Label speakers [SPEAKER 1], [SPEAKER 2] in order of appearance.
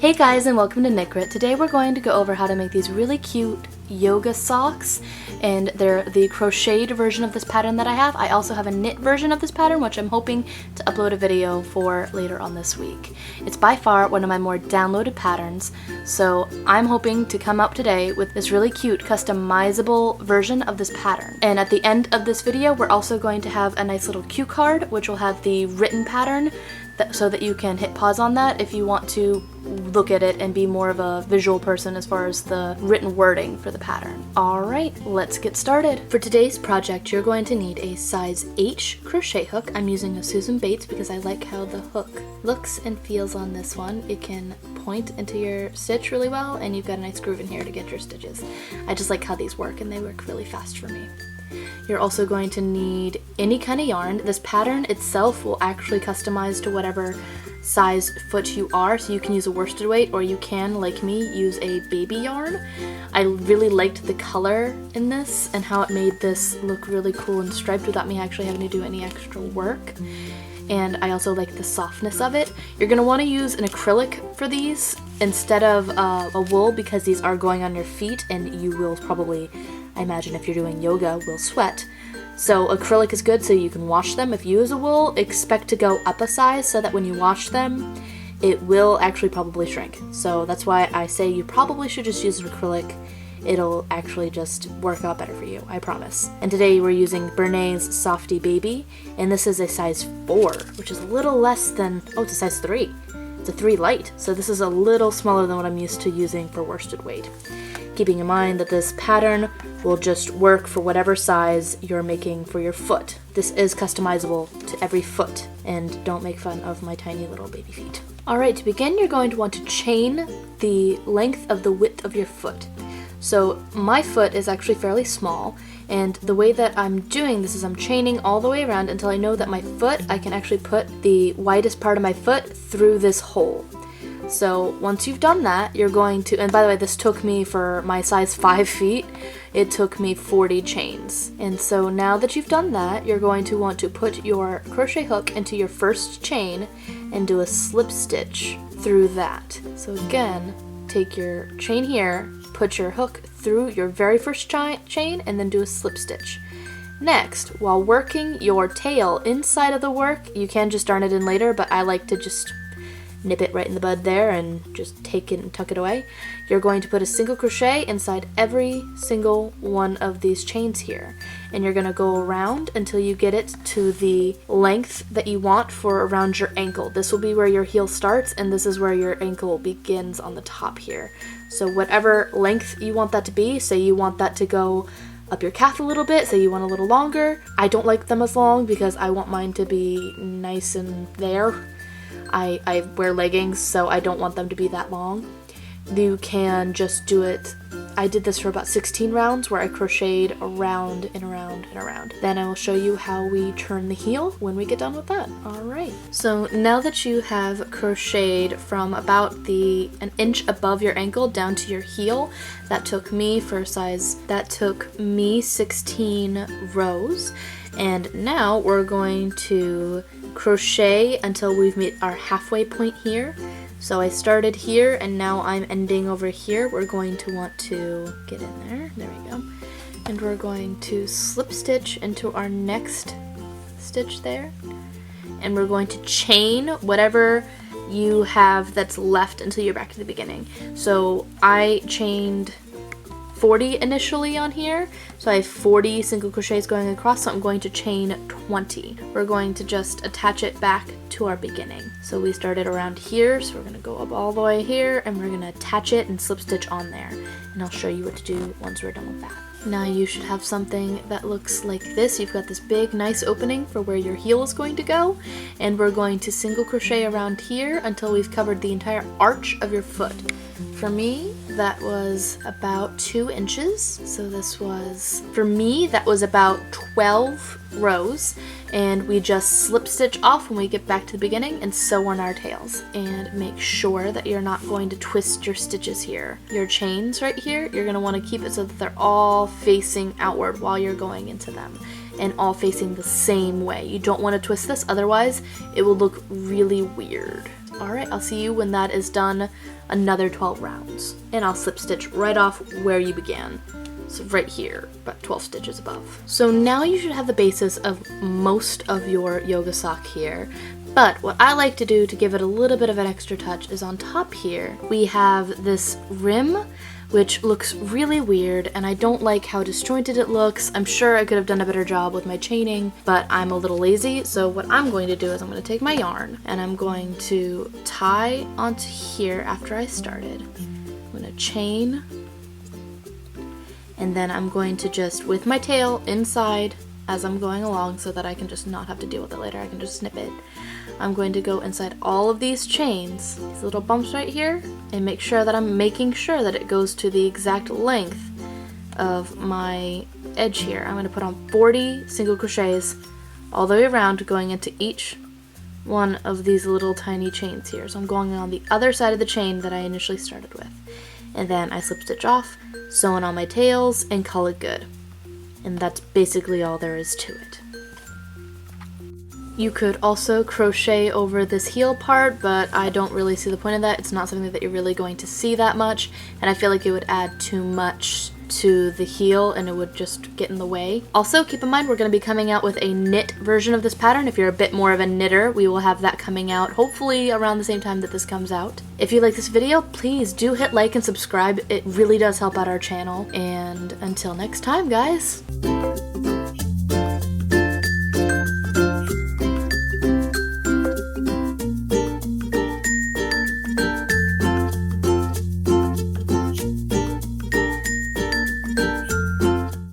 [SPEAKER 1] Hey guys, and welcome to Knit. Today we're going to go over how to make these really cute yoga socks, and they're the crocheted version of this pattern that I have. I also have a knit version of this pattern, which I'm hoping to upload a video for later on this week. It's by far one of my more downloaded patterns, so I'm hoping to come up today with this really cute customizable version of this pattern. And at the end of this video, we're also going to have a nice little cue card, which will have the written pattern so that you can hit pause on that if you want to look at it and be more of a visual person as far as the written wording for the pattern. Alright, let's get started. For today's project, you're going to need a size H crochet hook. I'm using a Susan Bates because I like how the hook looks and feels on this one. It can point into your stitch really well, and you've got a nice groove in here to get your stitches. I just like how these work, and they work really fast for me. You're also going to need any kind of yarn. This pattern itself will actually customize to whatever size foot you are, so you can use a worsted weight, or you can, like me, use a baby yarn. I really liked the color in this and how it made this look really cool and striped without me actually having to do any extra work. And I also like the softness of it. You're going to want to use an acrylic for these instead of a wool, because these are going on your feet and you will probably, I imagine if you're doing yoga, will sweat. So acrylic is good so you can wash them. If you use a wool, expect to go up a size so that when you wash them, it will actually probably shrink. So that's why I say you probably should just use an acrylic. It'll actually just work out better for you, I promise. And today we're using Bernays Softy Baby, and this is a size 4, which is a little less than, oh, it's a size 3. It's a 3 light, so this is a little smaller than what I'm used to using for worsted weight. Keeping in mind that this pattern will just work for whatever size you're making for your foot. This is customizable to every foot, and don't make fun of my tiny little baby feet. Alright, to begin, you're going to want to chain the length of the width of your foot. So my foot is actually fairly small, and the way that I'm doing this is I'm chaining all the way around until I know that my foot, I can actually put the widest part of my foot through this hole. So once you've done that, you're going to, and by the way, this took me, for my size 5 feet, it took me 40 chains. And so now that you've done that, you're going to want to put your crochet hook into your first chain and do a slip stitch through that. So again, take your chain here, put your hook through your very first chain, and then do a slip stitch. Next, while working your tail inside of the work, you can just darn it in later, but I like to just nip it right in the bud there and just take it and tuck it away. You're going to put a single crochet inside every single one of these chains here, and you're going to go around until you get it to the length that you want for around your ankle. This will be where your heel starts, and this is where your ankle begins on the top here. So whatever length you want that to be, say you want that to go up your calf a little bit, say you want a little longer. I don't like them as long because I want mine to be nice and there. I wear leggings, so I don't want them to be that long. You can just do it. I did this for about 16 rounds where I crocheted around and around and around. Then I will show you how we turn the heel when we get done with that. Alright, so now that you have crocheted from about an inch above your ankle down to your heel, that took me 16 rows. And now we're going to crochet until we've made our halfway point here. So I started here and now I'm ending over here. We're going to want to get in there. There we go. And we're going to slip stitch into our next stitch there. And we're going to chain whatever you have that's left until you're back to the beginning. So I chained 40 initially on here, so I have 40 single crochets going across, so I'm going to chain 20. We're going to just attach it back to our beginning. So we started around here, so we're going to go up all the way here, and we're going to attach it and slip stitch on there. And I'll show you what to do once we're done with that. Now you should have something that looks like this. You've got this big nice opening for where your heel is going to go, and we're going to single crochet around here until we've covered the entire arch of your foot. For me, that was about 2 inches. So this was, for me, that was about 12 rows, and we just slip stitch off when we get back to the beginning and sew on our tails. And make sure that you're not going to twist your stitches here. Your chains right here, you're going to want to keep it so that they're all facing outward while you're going into them, and all facing the same way. You don't want to twist this, otherwise it will look really weird. Alright, I'll see you when that is done another 12 rounds. And I'll slip stitch right off where you began. So right here, about 12 stitches above. So now you should have the basis of most of your yoga sock here. But what I like to do to give it a little bit of an extra touch is on top here, we have this rim, which looks really weird, and I don't like how disjointed it looks. I'm sure I could have done a better job with my chaining, but I'm a little lazy. So what I'm going to do is I'm going to take my yarn and I'm going to tie onto here after I started. I'm going to chain, and then I'm going to just, with my tail inside as I'm going along so that I can just not have to deal with it later, I can just snip it. I'm going to go inside all of these chains, these little bumps right here, and make sure that I'm making sure that it goes to the exact length of my edge here. I'm going to put on 40 single crochets all the way around, going into each one of these little tiny chains here. So I'm going on the other side of the chain that I initially started with. And then I slip stitch off, sew in all my tails, and call it good. And that's basically all there is to it. You could also crochet over this heel part, but I don't really see the point of that. It's not something that you're really going to see that much, and I feel like it would add too much to the heel and it would just get in the way. Also, keep in mind we're going to be coming out with a knit version of this pattern. If you're a bit more of a knitter, we will have that coming out hopefully around the same time that this comes out. If you like this video, please do hit like and subscribe. It really does help out our channel. And until next time, guys.